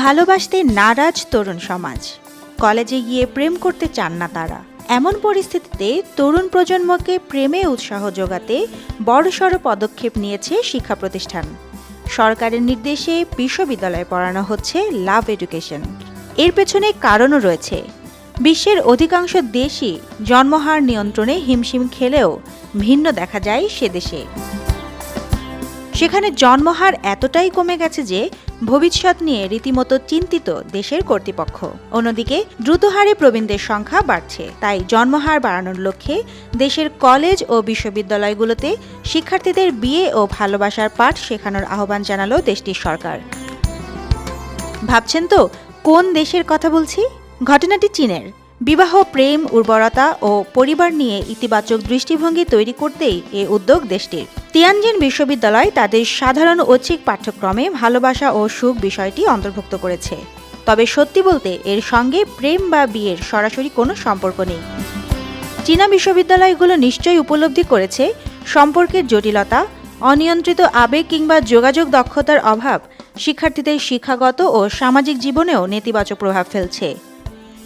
ভালোবাসতে নারাজ তরুণ সমাজ, কলেজে গিয়ে প্রেম করতে চান না তারা। এমন পরিস্থিতিতে তরুণ প্রজন্মকে প্রেমে উৎসাহ যোগাতে বড়সড় পদক্ষেপ নিয়েছে শিক্ষা প্রতিষ্ঠান। সরকারের নির্দেশে বিশ্ববিদ্যালয়ে পড়ানো হচ্ছে লাভ এডুকেশন। এর পেছনে কারণও রয়েছে। বিশ্বের অধিকাংশ দেশই জন্মহার নিয়ন্ত্রণে হিমশিম খেলেও ভিন্ন দেখা যায় সে দেশে। সেখানে জন্মহার এতটাই কমে গেছে যে ভবিষ্যৎ নিয়ে রীতিমতো চিন্তিত দেশের কর্তৃপক্ষ। অন্যদিকে দ্রুত হারে প্রবীণদের সংখ্যা বাড়ছে, তাই জন্মহার বাড়ানোর লক্ষ্যে দেশের কলেজ ও বিশ্ববিদ্যালয়গুলোতে শিক্ষার্থীদের বিয়ে ও ভালোবাসার পাঠ শেখানোর আহ্বান জানালো দেশটির সরকার। ভাবছেন তো কোন দেশের কথা বলছি? ঘটনাটি চীনের। বিবাহ, প্রেম, উর্বরতা ও পরিবার নিয়ে ইতিবাচক দৃষ্টিভঙ্গি তৈরি করতেই এ উদ্যোগ দেশটির। তিয়ানজিন বিশ্ববিদ্যালয় তাদের সাধারণ ঐচ্ছিক পাঠ্যক্রমে ভালোবাসা ও সুখ বিষয়টি অন্তর্ভুক্ত করেছে। তবে সত্যি বলতে এর সঙ্গে প্রেম বা বিয়ের সরাসরি কোনো সম্পর্ক নেই। চীনা বিশ্ববিদ্যালয়গুলো নিশ্চয়ই উপলব্ধি করেছে সম্পর্কের জটিলতা, অনিয়ন্ত্রিত আবেগ কিংবা যোগাযোগ দক্ষতার অভাব শিক্ষার্থীদের শিক্ষাগত ও সামাজিক জীবনেও নেতিবাচক প্রভাব ফেলছে।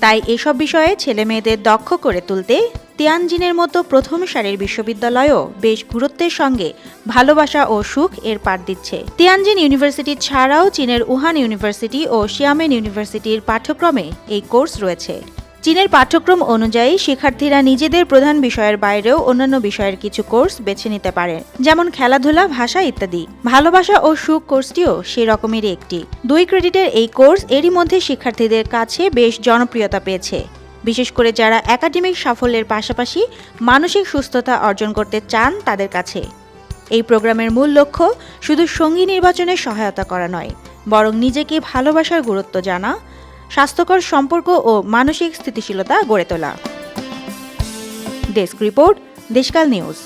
তাই এসব বিষয়ে ছেলেমেয়েদের দক্ষ করে তুলতে তিয়ানজিনের মতো প্রথম সারির বিশ্ববিদ্যালয়ও বেশ গুরুত্বের সঙ্গে ভালোবাসা ও সুখ এর পাঠ দিচ্ছে। তিয়ানজিন ইউনিভার্সিটি ছাড়াও চীনের উহান ইউনিভার্সিটি ও শিয়ামেন ইউনিভার্সিটির পাঠ্যক্রমে এই কোর্স রয়েছে। চীনের পাঠ্যক্রম অনুযায়ী শিক্ষার্থীরা নিজেদের প্রধান বিষয়ের বাইরেও অন্যান্য বিষয়ের কিছু কোর্স বেছে নিতে পারে, যেমন খেলাধুলা, ভাষা ইত্যাদি। ভালোবাসা ও সুখ কোর্সটিও সেই রকমেরই একটি 2 ক্রেডিটের এই কোর্স এরই মধ্যে শিক্ষার্থীদের কাছে বেশ জনপ্রিয়তা পেয়েছে, বিশেষ করে যারা একাডেমিক সাফল্যের পাশাপাশি মানসিক সুস্থতা অর্জন করতে চান তাদের কাছে। এই প্রোগ্রামের মূল লক্ষ্য শুধু সঙ্গী নির্বাচনে সহায়তা করা নয়, বরং নিজেকে ভালোবাসার গুরুত্ব জানা, স্বাস্থ্যকর সম্পর্ক ও মানসিক স্থিতিশীলতা গড়ে তোলা। Desk report, Deshkal news.